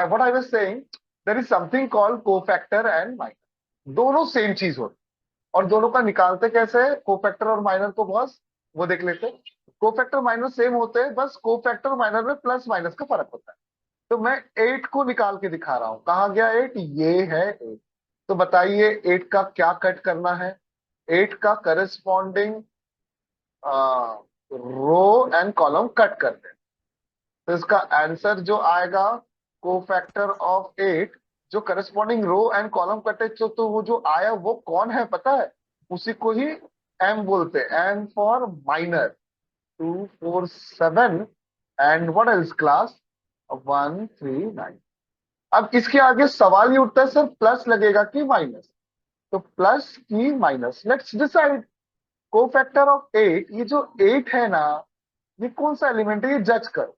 What I was saying, there is something called cofactor and minor, दोनों same चीज होती है। और दोनों का निकालते कैसे है, कोफैक्टर और माइनर को बॉस वो देख लेते हैं। कोफैक्टर माइनर सेम होते हैं, बस कोफैक्टर माइनर में प्लस माइनस का फर्क होता है। तो मैं 8 को निकाल के दिखा रहा हूं, कहा गया 8, ये है 8। तो बताइए 8 का क्या कट करना है, 8 का corresponding row and column cut कर दें। तो इसका आंसर जो आएगा, कोफैक्टर ऑफ 8, जो करस्पॉन्डिंग रो एंड कॉलम कटे, तो वो जो आया वो कौन है पता है, उसी को ही एम बोलते हैं, M for minor. 2 4 7 and what else class, 1 3 9। अब इसके आगे सवाल ये उठता है, सर प्लस लगेगा कि माइनस। तो प्लस की minus, let's decide. Cofactor of 8, ये जो 8 है ना, ये कौन सा एलिमेंट है, ये जज करो।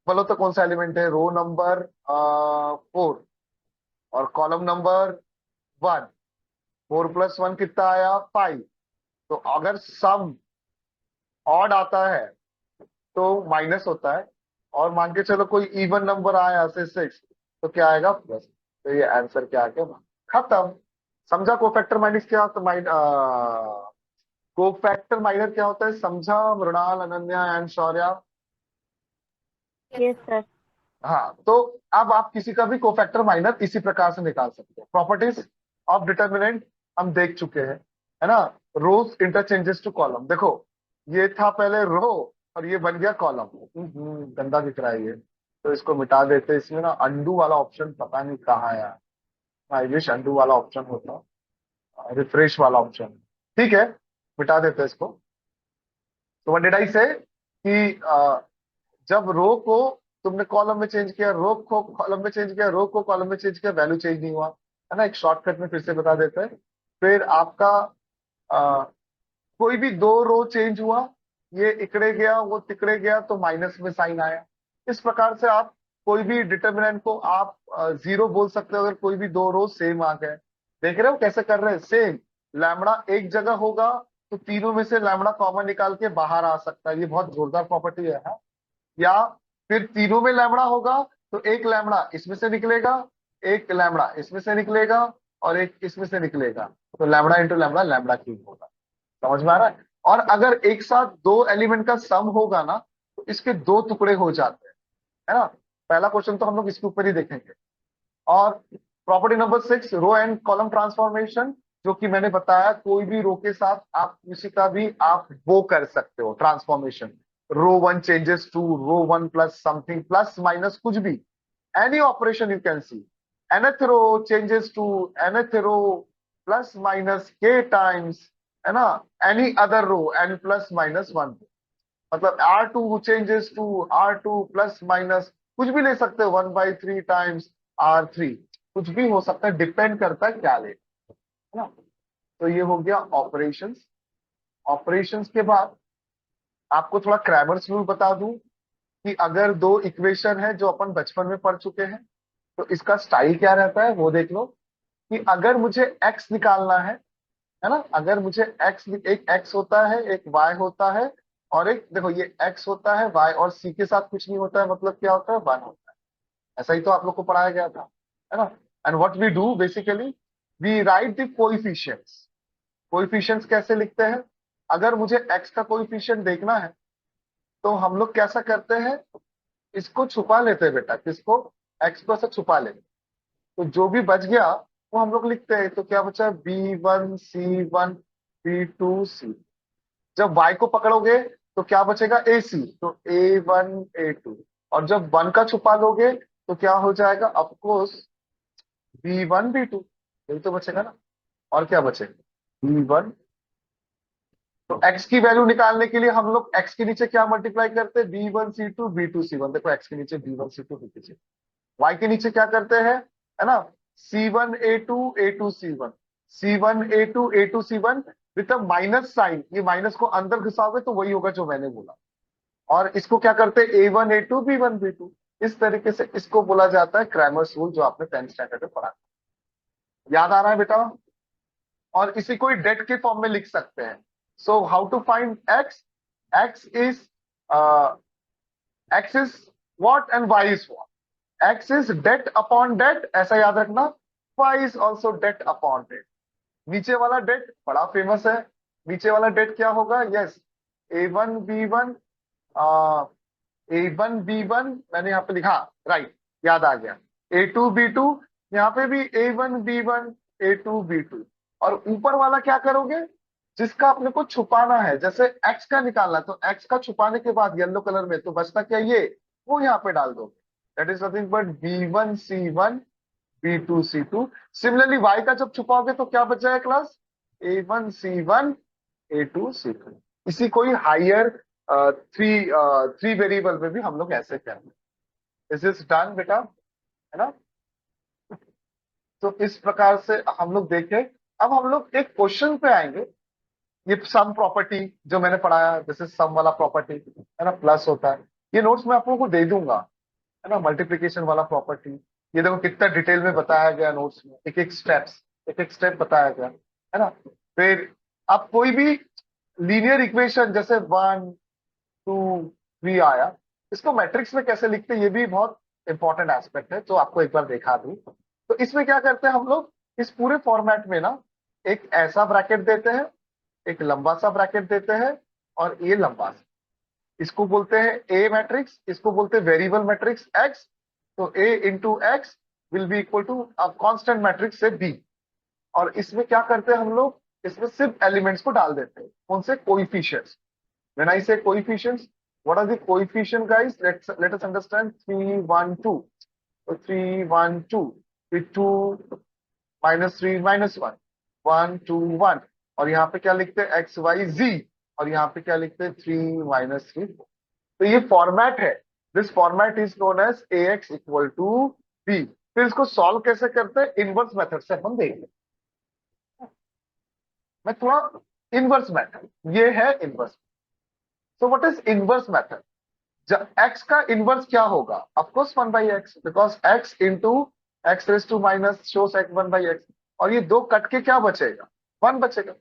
बोलो तो कौन सा एलिमेंट है, रो नंबर 4 और कॉलम नंबर 1। 4 + 1 कितना आया, 5। तो अगर सम ऑड आता है तो माइनस होता है, और मान के चलो कोई इवन नंबर आया से 6, तो क्या आएगा, प्लस। तो ये आंसर क्या आ गया, खत्म। समझा कोफैक्टर माइनस क्या होता है, कोफैक्टर माइनर क्या होता है, समझा Mrinal, Ananya and Shaurya. Yes sir. हाँ, तो अब आप किसी का भी कोफैक्टर माइनर इसी प्रकार से निकाल सकते हैं। प्रॉपर्टीज ऑफ डिटर्मिनेंट हम देख चुके हैं, है ना। रोज इंटरचेंजेस टू कॉलम, देखो ये था पहले रो और ये बन गया कॉलम। गंदा दिख रहा है ये, तो इसको मिटा देते हैं। इसमें ना अंडू वाला ऑप्शन पता नहीं कहाँ है यार, आई विश अंडू वाला ऑप्शन होता, रिफ्रेश वाला ऑप्शन। ठीक है, मिटा देते हैं इसको। तो व्हाट डिड आई से कि जब रो को तुमने कॉलम में चेंज किया, रो को कॉलम में चेंज किया, रो को कॉलम में चेंज किया, वैल्यू चेंज नहीं हुआ, है ना। एक शॉर्टकट में फिर से बता देते हैं। फिर आपका आ, कोई भी दो रो चेंज हुआ, ये इकड़े गया वो तिकड़े गया, तो माइनस में साइन आया। इस प्रकार से आप कोई भी डिटर्मिनेंट को आप 0 बोल सकते हो अगर कोई भी दो रो सेम आ गए। देख रहे हो कैसे कर रहे हैं, सेम लैम्बडा एक जगह होगा तो तीनों में से लैम्बडा कॉमन निकाल के बाहर आ सकता है, ये बहुत जोरदार प्रॉपर्टी है, हाँ? या फिर तीनों में लैम्बडा होगा तो एक लैम्बडा इसमें से निकलेगा, एक लैम्बडा इसमें से निकलेगा, और एक इसमें से निकलेगा। तो lambda into lambda, lambda cube होगा। समझ में आ रहा है। और अगर एक साथ दो एलिमेंट का सम होगा ना, तो इसके दो टुकड़े हो जाते हैं, है ना। पहला क्वेश्चन तो हम लोग इसके ऊपर ही देखेंगे। और property number 6, row and column transformation, जो कि मैंने बताया कोई भी रो के साथ आप किसी का भी आप वो कर सकते हो transformation. Row 1 changes to row 1 plus something, plus minus कुछ भी, any operation you can see. nth row changes to nth row plus minus k times, है ना, any other row n plus minus 1। मतलब R2 changes to R2 plus minus कुछ भी ले सकते हो, 1/3 टाइम्स R3, कुछ भी हो सकता है, डिपेंड करता है क्या ले, है ना। तो ये हो गया ऑपरेशंस। ऑपरेशंस के बाद आपको थोड़ा क्रैमर्स रूल बता दूं कि अगर दो इक्वेशन है जो अपन बचपन में पढ़ चुके हैं, तो इसका स्टाइल क्या रहता है वो देख लो। कि अगर मुझे x निकालना है ना, अगर मुझे x, एक x होता है एक y होता है, और एक देखो ये x होता है y और c के साथ कुछ नहीं होता है, मतलब क्या होता है, 1 होता है। ऐसा ही तो आप लोग को पढ़ाया गया था, है ना। And what we do basically, we write the coefficients. Coefficients कैसे लिखते हैं, अगर मुझे x का कोएफिशिएंट देखना है तो हम लोग कैसा करते हैं, इसको छुपा लेते हैं बेटा, किसको, x को ऐसा छुपा लेते हैं। तो जो भी बच गया वो हम लोग लिखते हैं। तो क्या बचा, B1 C1 B2 C। जब y को पकड़ोगे तो क्या बचेगा, AC, तो A1 A2। और जब 1 का छुपा लोगे तो क्या हो जाएगा, ऑफकोर्स B1 B2, यही तो बचेगा ना। और क्या बचेगा, B1। तो x की वैल्यू निकालने के लिए हम लोग x के नीचे क्या मल्टीप्लाई करते हैं, B1 C2 B2 C1। देखो x के नीचे B1 C2 B2 C1, y के नीचे क्या करते हैं, है ना, C1 A2 A2 C1, C1 A2 A2 C1 with a minus sign. ये माइनस को अंदर घुसाओगे तो वही होगा जो मैंने बोला। और इसको क्या करते हैं, A1 A2 B1 B2। इस तरीके से इसको बोला जाता है क्रैमर्स रूल, जो आपने 10th स्टैंडर्ड में पढ़ा। याद आ रहा है बेटा। और इसी को डेट के फॉर्म में लिख सकते हैं। So how to find x, x is x is what and y is what. X is det upon det, ऐसा याद रखना, y is also det upon det. नीचे वाला डेट बड़ा फेमस है, नीचे वाला डेट क्या होगा, yes, A1 B1, A1 B1 मैंने यहाँ पे लिखा, राइट, याद आ गया, A2 B2, यहाँ पे भी A1 B1, A2 B2। और ऊपर वाला क्या करोगे, जिसका अपने को छुपाना है, जैसे एक्स का निकालना, तो एक्स का छुपाने के बाद येलो कलर में तो बचता क्या, ये, वो यहाँ पे डाल दोगे, that is nothing but B1 C1, B2 C2। Similarly y का जब छुपाओगे तो क्या बच जाएगा class, A1 C1, A2 C2। इसी कोई हायर थ्री थ्री वेरिएबल में भी हम लोग ऐसे करते हैं। इज दिस डन बेटा, है ना। तो इस प्रकार से हम लोग देखें। अब हम लोग एक क्वेश्चन पे आएंगे। ये सम प्रॉपर्टी जो मैंने पढ़ाया, जैसे सम वाला प्रॉपर्टी है ना, प्लस होता है, ये नोट्स मैं आप लोगों को दे दूंगा, है ना। मल्टीप्लीकेशन वाला प्रॉपर्टी, ये देखो कितना डिटेल में बताया गया नोट्स में, एक एक स्टेप बताया गया, है ना। फिर अब कोई भी लीनियर इक्वेशन जैसे 1 2 3 आया, इसको मैट्रिक्स में कैसे लिखते हैं, ये भी बहुत इंपॉर्टेंट एस्पेक्ट है, तो आपको एक बार देखा दूं। तो इसमें क्या करते हैं हम लोग, इस पूरे फॉर्मेट में ना, एक ऐसा ब्रैकेट देते हैं, एक लंबा सा ब्रैकेट देते हैं, और ये लंबा सा, इसको बोलते हैं ए मैट्रिक्स, इसको बोलते हैं वेरिएबल मैट्रिक्स एक्स। तो A into X will be equal to constant matrix से बी। और इसमें क्या करते हैं हम लोग, इसमें सिर्फ एलिमेंट्स को डाल देते हैं, कौन से, coefficients. When I say coefficients, what are the coefficient guys, let us understand. 3 1 2, तो 3 1 2, फिर 2 -3 -1, 1 2 1, और यहाँ पे क्या लिखते हैं, एक्स वाई जी, और यहाँ पे क्या लिखते हैं, 3 -3। तो ये फॉर्मेट है, this format is known as A X equal to B. फिर इसको सॉल्व कैसे करते हैं, इनवर्स मेथड से अपन देखेंगे। मैं थोड़ा, इनवर्स मेथड, ये है inverse. So what is inverse method, जब एक्स का इनवर्स क्या होगा, of course 1/x, because x into x raise to minus shows x 1/x, और ये दो कट के क्या बचेगा, 1 बचेगा।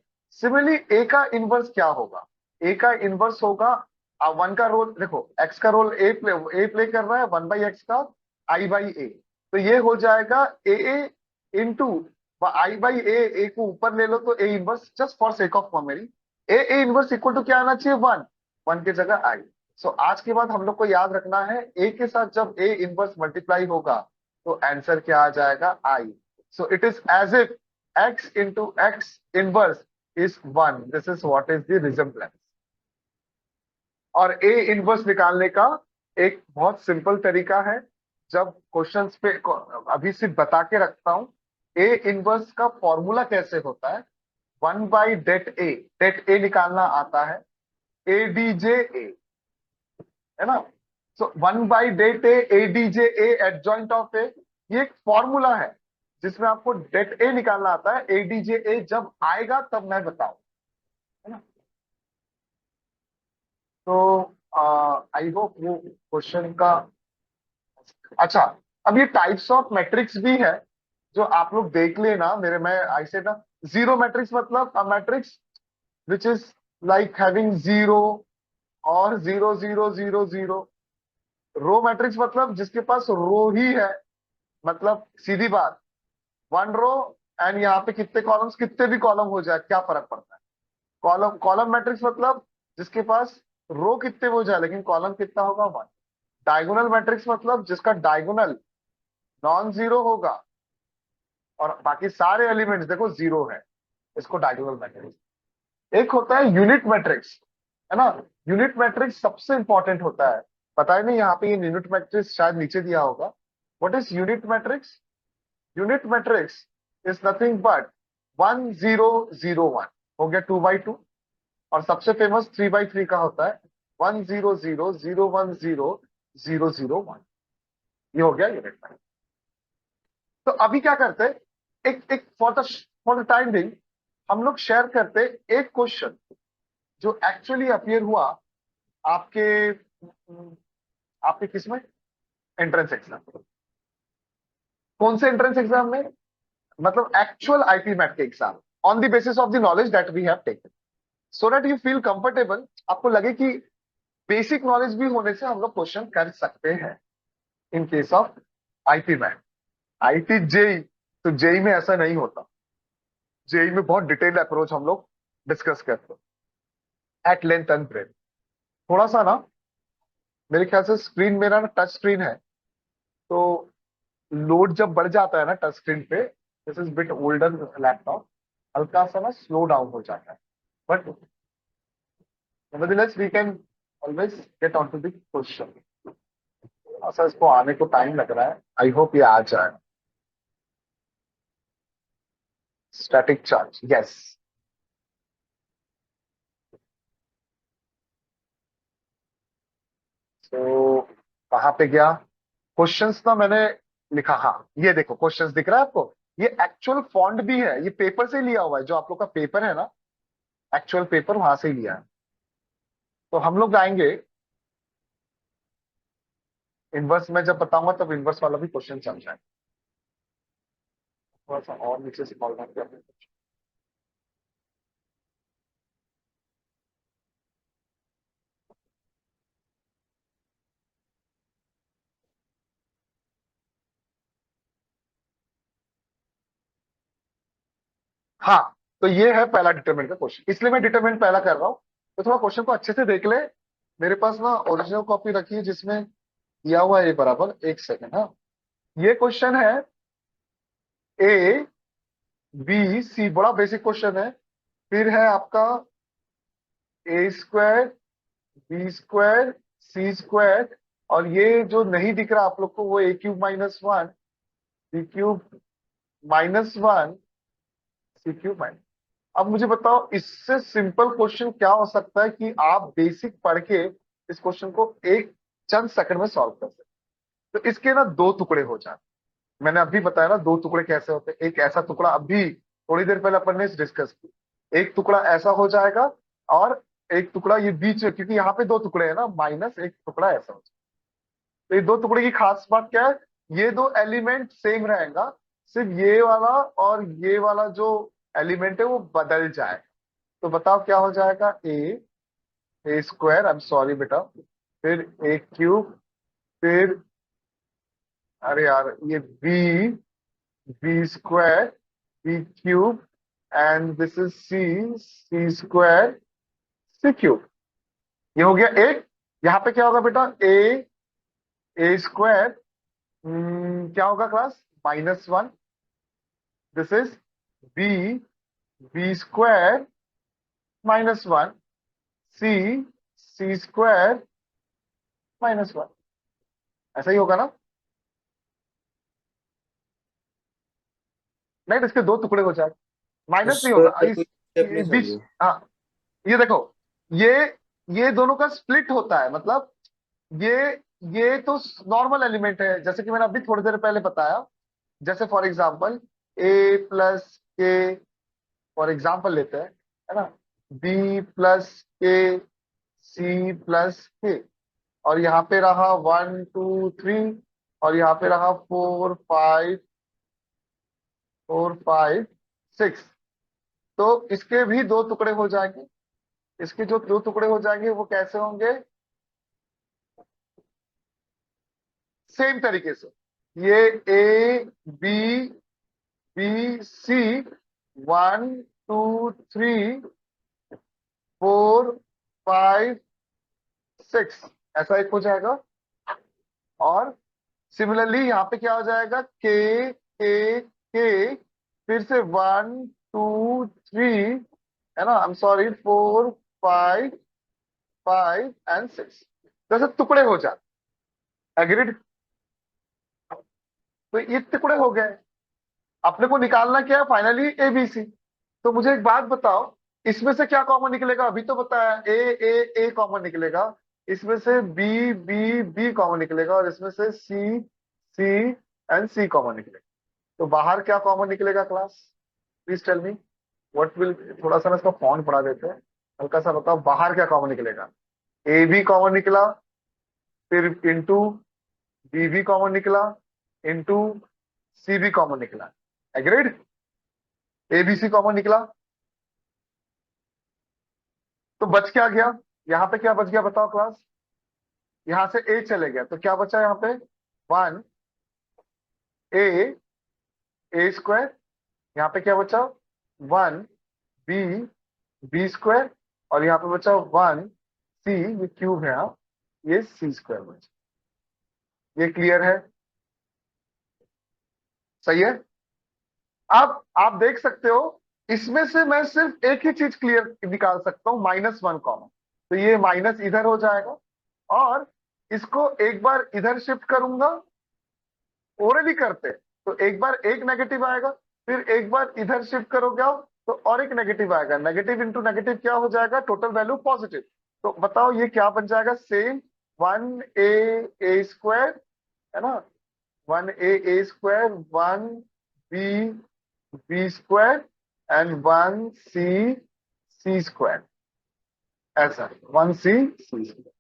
सिमिलरली ए का इनवर्स क्या होगा, ए का इनवर्स होगा, 1 का रोल देखो, x का रोल ए प्ले कर रहा है, 1/x का I/a, तो ये हो जाएगा ए इंटू I/a, ए को ऊपर ले लो तो A inverse, just for sake of memory, A inverse equal to क्या आना चाहिए, 1, 1 की जगह आई। सो आज के बाद हम लोग को याद रखना है, ए के साथ जब ए इनवर्स मल्टीप्लाई होगा तो आंसर क्या आ जाएगा, I. So it is as if X into X inverse is 1, this is what is the resemblance. और ए इनवर्स निकालने का एक बहुत सिंपल तरीका है, जब क्वेश्चंस पे अभी सिर्फ बता के रखता हूं, ए इनवर्स का फॉर्मूला कैसे होता है, 1/det A निकालना आता है, ADJ A, है ना। सो 1/det A एडजॉइंट ऑफ ए, ये एक फॉर्मूला है जिसमें आपको डेट ए निकालना आता है, ADJ A जब आएगा तब मैं बताऊं, है ना। तो आई होप वो क्वेश्चन का, अच्छा। अब ये टाइप्स ऑफ मैट्रिक्स भी है जो आप लोग देख लेना मेरे, मैं आई से ना, जीरो मैट्रिक्स मतलब a matrix which is like having zero और 0 0 0 0। रो मैट्रिक्स मतलब जिसके पास रो ही है, मतलब सीधी बात, 1 रो, एंड यहाँ पे कितने कॉलम्स, कितने भी कॉलम हो जाए क्या फर्क पड़ता है। कॉलम कॉलम मैट्रिक्स मतलब जिसके पास रो कितने हो जाए लेकिन कॉलम कितना होगा, 1। डायगोनल मैट्रिक्स मतलब जिसका डायगोनल नॉन जीरो होगा और बाकी सारे एलिमेंट्स देखो जीरो है, इसको डायगोनल मैट्रिक्स। एक होता है यूनिट मैट्रिक्स, है ना। यूनिट मैट्रिक्स सबसे इंपॉर्टेंट होता है, पता है नहीं, यहाँ पे ये यूनिट मैट्रिक्स शायद नीचे दिया होगा। What is unit matrix, unit matrix is nothing but 1 0 0 1, हो गया 2/2। और सबसे फेमस 3/3 का होता है 1 0 0 0 1 0 0 0 1, ये हो गया यूनिट मैट्रिक्स। तो अभी क्या करते हैं, एक एक फॉर द टाइम बिंग हम लोग शेयर करते हैं एक क्वेश्चन जो एक्चुअली अपीयर हुआ आपके आपके किसमें, एंट्रेंस एग्जाम। कौन से एंट्रेंस एग्जाम में, मतलब एक्चुअल आईपी मैट के exam, on the basis of the knowledge that we have taken, so that you feel comfortable, आपको लगे कि बेसिक नॉलेज भी होने से हम लोग क्वेश्चन कर सकते हैं इन केस ऑफ आईटी में, आईटी जेई, तो जेई में ऐसा नहीं होता। जेई में बहुत डिटेल्ड अप्रोच हम लोग डिस्कस करते हैं एट लेंथ एंड ब्रेथ। थोड़ा सा ना, मेरे ख्याल से स्क्रीन मेरा ना टच स्क्रीन है, तो लोड जब बढ़ जाता है ना टच स्क्रीन पे, this is bit older laptop, हल्का सा ना स्लो डाउन हो जाता है। But nevertheless we can always get on to the question। ऐसा इसको आने को टाइम लग रहा है, आई होप ये आ जाए। Static charge, yes. तो कहाँ पे गया क्वेश्चंस ना, मैंने लिखा, हाँ ये देखो क्वेश्चंस दिख रहा है आपको। ये एक्चुअल फॉन्ट भी है, ये पेपर से लिया हुआ है, जो आप लोग का पेपर है ना, एक्चुअल पेपर वहां से ही लिया है। तो हम लोग आएंगे इनवर्स में, जब बताऊंगा तब इनवर्स वाला भी क्वेश्चन चल जाएगा। थोड़ा सा और नीचे से कॉल करके अपने। हाँ, तो ये है पहला डिटरमिनेंट का क्वेश्चन, इसलिए मैं डिटरमिनेंट पहला कर रहा हूँ। तो थोड़ा क्वेश्चन को अच्छे से देख ले। मेरे पास ना ओरिजिनल कॉपी रखी है जिसमें दिया हुआ है ये बराबर, एक सेकंड। हाँ, ये क्वेश्चन है ए बी सी, बड़ा बेसिक क्वेश्चन है। फिर है आपका ए स्क्वायर बी स्क्वायर सी स्क्वायर, और ये जो नहीं दिख रहा आप लोग को, वो A cube minus one B cube minus one C cube minus. अब मुझे बताओ, इससे सिंपल क्वेश्चन क्या हो सकता है कि आप बेसिक पढ़ के इस क्वेश्चन को एक चंद सेकंड में सॉल्व कर सकते। तो इसके ना दो टुकड़े हो जाते, मैंने अभी बताया ना दो टुकड़े कैसे होते हैं। एक ऐसा टुकड़ा, अभी थोड़ी देर पहले अपन ने डिस्कस की, एक टुकड़ा ऐसा हो जाएगा, और एक टुकड़ा ये बीच में, क्योंकि यहाँ पे दो टुकड़े हैं ना, माइनस एक टुकड़ा ऐसा हो जाएगा। तो ये दो टुकड़े की खास बात क्या है, ये दो एलिमेंट सेम रहेगा, सिर्फ ये वाला और ये वाला जो एलिमेंट है वो बदल जाए। तो बताओ क्या हो जाएगा, A square, I am sorry बेटा, फिर ए क्यूब, फिर अरे यार ये B B square B cube, and this is C C square C cube. ये हो गया एक। यहाँ पे क्या होगा बेटा, ए स्क्वायर, क्या होगा class, minus one. This is B B square minus one, C C square minus one. ऐसा ही होगा ना? नहीं तो इसके दो टुकड़े हो जाए, माइनस नहीं होगा सर इस कोई स्टेप नहीं बीच। समझे। हाँ, ये देखो, ये ये दोनों का स्प्लिट होता है, मतलब ये ये तो नॉर्मल एलिमेंट है, जैसे कि मैंने अभी थोड़ी देर पहले बताया। जैसे फॉर एग्जांपल ए प्लस के, फॉर एग्जांपल लेते हैं, है ना, बी प्लस के सी प्लस के, और यहाँ पे रहा वन टू थ्री, और यहाँ पे रहा फोर फाइव सिक्स। तो इसके भी दो टुकड़े हो जाएंगे। इसके जो दो टुकड़े हो जाएंगे वो कैसे होंगे, सेम तरीके से, ये A B B C, one two three four five six, ऐसा एक हो जाएगा। और सिमिलरली यहाँ पे क्या हो जाएगा, के फिर से वन टू थ्री, है ना, आई am sorry, four five five and six. जैसे टुकड़े हो जाते, एग्रीड। तो ये टुकड़े हो गए, अपने को निकालना क्या है फाइनली, एबीसी। तो मुझे एक बात बताओ, इसमें से क्या कॉमन निकलेगा, अभी तो बताया ए कॉमन निकलेगा, इसमें से बी बी बी कॉमन निकलेगा, और इसमें से सी सी एंड सी कॉमन निकलेगा। तो बाहर क्या कॉमन निकलेगा class, please tell me what will. थोड़ा सा ना इसका फॉन्ट बढ़ा देते हैं, हल्का सा बताओ बाहर क्या कॉमन निकलेगा। ए भी कॉमन निकला, फिर इंटू बी भी कॉमन निकला, इंटू सी भी कॉमन निकला, एग्रीड। एबीसी कॉमन निकला, तो बच क्या गया, यहाँ पे क्या बच गया बताओ क्लास, यहाँ से ए चले गया, तो क्या बचा यहाँ पे, वन ए स्क्वायर, यहाँ पे क्या बचा 1 बी बी स्क्वायर, और यहाँ पे बचा 1 सी, ये क्यूब है यहाँ, ये सी स्क्वायर बचा। ये क्लियर है? सही है। अब आप देख सकते हो इसमें से मैं सिर्फ एक ही चीज क्लियर निकाल सकता हूं, -1 कॉमन। तो ये माइनस इधर हो जाएगा, और इसको एक बार इधर शिफ्ट करूंगा, ओरली करते तो एक बार एक नेगेटिव आएगा, फिर एक बार इधर शिफ्ट करोगे आप तो और एक नेगेटिव आएगा, नेगेटिव इंटू नेगेटिव क्या हो जाएगा, टोटल वैल्यू पॉजिटिव। तो बताओ ये क्या बन जाएगा, सेम 1 ए स्क्वायर, है ना, 1 A square, 1 B square, and 1 C square, ऐसा 1 सी स्क्वायर।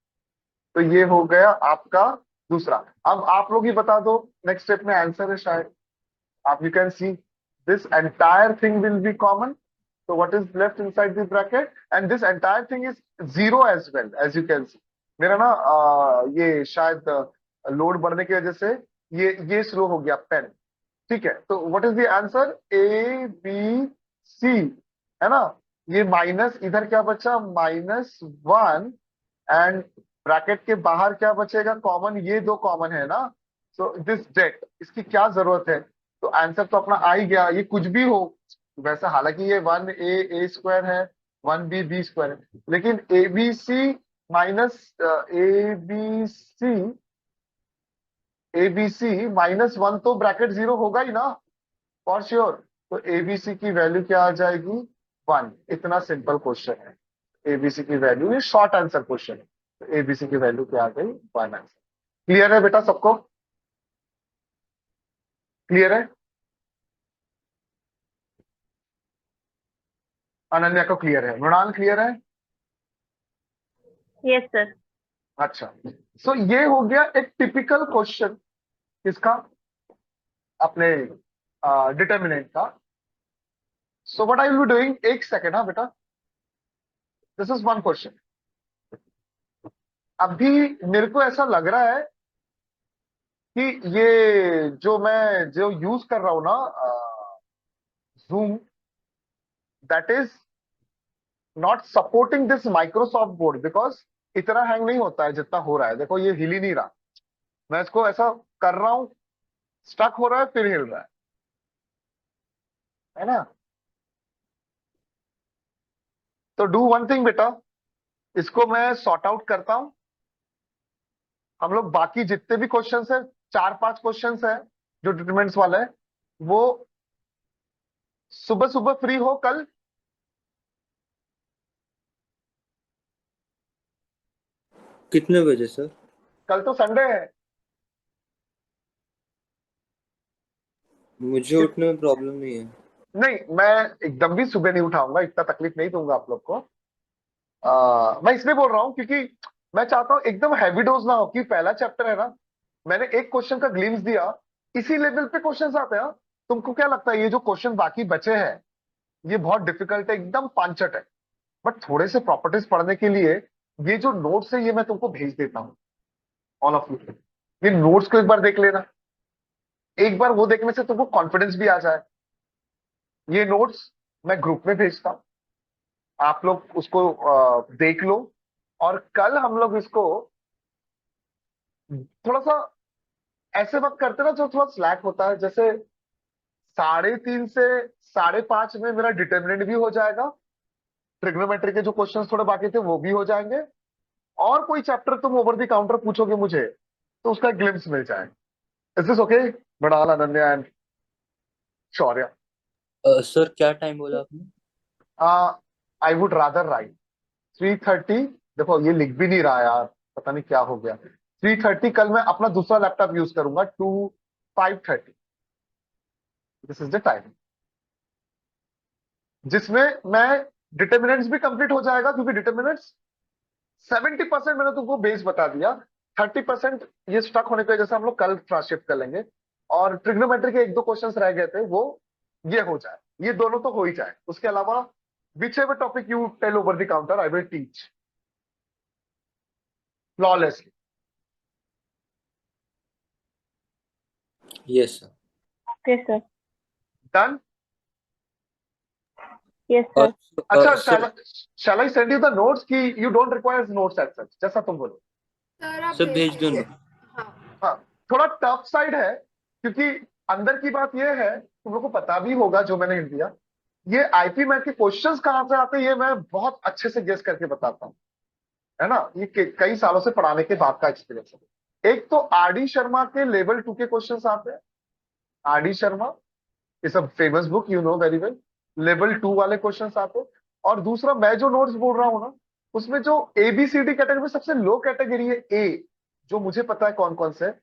तो ये हो गया आपका दूसरा। अब आप लोग ही बता दो, नेक्स्ट स्टेप में आंसर है शायद। आप you can see this entire thing will be common, so what is left inside the bracket, and this entire thing is zero as well, as you can see। मेरा ना ये शायद load बढ़ने की वजह से ये स्लो हो गया पेन। ठीक है, तो what is the answer, ABC, है ना। ये माइनस इधर क्या बचा, -1, एंड ब्रैकेट के बाहर क्या बचेगा कॉमन, ये दो कॉमन है ना। सो दिस डेट, इसकी क्या जरूरत है, तो आंसर तो अपना आ ही गया, ये कुछ भी हो वैसा। हालांकि ये 1 ए स्क्वायर है, 1 बी स्क्वायर है, लेकिन ABC माइनस ABC -1 तो ब्रैकेट जीरो होगा ही ना, फॉर श्योर। तो ABC की वैल्यू क्या आ जाएगी, 1। इतना सिंपल क्वेश्चन है। ABC की वैल्यू, ये शॉर्ट आंसर क्वेश्चन है, तो ABC की वैल्यू क्या आ गई, 1 आंसर। क्लियर है बेटा सबको? क्लियर है? अनन्या को क्लियर है, मृणाल क्लियर है? Yes sir. अच्छा, सो ये हो गया एक टिपिकल क्वेश्चन इसका, अपने डिटर्मिनेंट का। So what I will be doing, एक सेकेंड, हाँ बेटा, दिस इज वन क्वेश्चन। अभी मेरे को ऐसा लग रहा है कि ये जो यूज कर रहा हूं ना, zoom, that is not supporting this Microsoft board, because इतना हैंग नहीं होता है जितना हो रहा है। देखो ये हिल ही नहीं रहा, मैं इसको ऐसा कर रहा हूं, स्टक हो रहा है फिर हिल रहा है ना। तो डू वन थिंग बेटा, इसको मैं सॉर्ट आउट करता हूं। हम लोग बाकी जितने भी क्वेश्चंस है, 4-5 क्वेश्चंस है जो डिटरमिनेंट्स वाले हैं, वो सुबह सुबह फ्री हो कल? कितने बजे सर? कल तो संडे है। मुझे उठने में प्रॉब्लम नहीं है। नहीं, मैं एकदम भी सुबह नहीं उठाऊंगा, इतना तकलीफ नहीं दूंगा आप लोग को। मैं इसलिए बोल रहा हूँ क्योंकि मैं चाहता हूँ एकदम हैवी डोज ना हो, कि पहला चैप्टर है ना, मैंने एक क्वेश्चन का ग्लिम्स दिया, इसी लेवल पे क्वेश्चंस आते हैं। तुमको क्या लगता है ये जो क्वेश्चन बाकी बचे हैं ये बहुत डिफिकल्ट है, एकदम पांचट है, बट थोड़े से प्रॉपर्टीज पढ़ने के लिए ये जो नोट्स है ये मैं तुमको भेज देता हूँ, ऑल ऑफ यू। ये नोट्स को एक बार देख लेना, एक बार वो देखने से तुमको कॉन्फिडेंस भी आ जाए। ये नोट्स मैं ग्रुप में भेजता हूँ, आप लोग उसको देख लो, और कल हम लोग इसको थोड़ा सा ऐसे वक्त करते ना जो थोड़ा स्लैक होता है, जैसे 3:30 से 5:30 में मेरा डिटर्मिनेंट भी हो जाएगा, ट्रिग्नोमेट्री के जो क्वेश्चंस थोड़े बाकी थे वो भी हो जाएंगे, और कोई चैप्टर तुम ओवर द काउंटर पूछोगे मुझे तो उसका ग्लिम्स मिल जाए। Is this okay, Baral, Ananya and Shaurya? Sir क्या टाइम बोला आपने? I would rather write 3:30। देखो ये लिख भी नहीं रहा यार, पता नहीं क्या हो गया। 3:30 कल मैं अपना दूसरा लैपटॉप यूज करूंगा, 5:30, दिस इज द टाइम, जिसमें मैं डिटर्मिनेंट्स भी कंप्लीट हो जाएगा, क्योंकि डिटर्मिनेंट्स 70% मैंने तुमको बेस बता दिया, 30% ये स्टक होने की वजह से हम लोग कल ट्रांसशिफ्ट कर लेंगे, और ट्रिग्नोमेट्री के एक दो क्वेश्चंस रह गए थे, वो ये हो जाए, ये दोनों तो हो ही जाए। उसके अलावा whichever topic you tell over the counter I will teach flawlessly. Yes sir. Okay sir. Done. Yes और सर। अच्छा, sir shall I send you the notes कि you don't require notes as such, जैसा तुम बोलो। Sir आप sir भेज दो दीजिए। ना। हाँ हाँ, थोड़ा टफ साइड है, क्योंकि अंदर की बात यह है, तुम लोग को पता भी होगा जो मैंने हिंट दिया, ये आईपी मैथ के क्वेश्चंस कहाँ से आते हैं ये मैं बहुत अच्छे से गेस करके बताता हूँ, है ना। ये कई सालों से पढ़ाने के बाद का एक्सपीरियंस है। एक तो आरडी शर्मा के लेवल 2 के क्वेश्चंस आते हैं। RD Sharma is a famous book, you know very well. Level 2 वाले क्वेश्चंस आते हैं। और दूसरा, मैं जो नोट्स बोल रहा हूँ ना, उसमें जो एबीसीडी कैटेगरी में सबसे लो कैटेगरी है ए, जो मुझे पता है कौन कौन से है,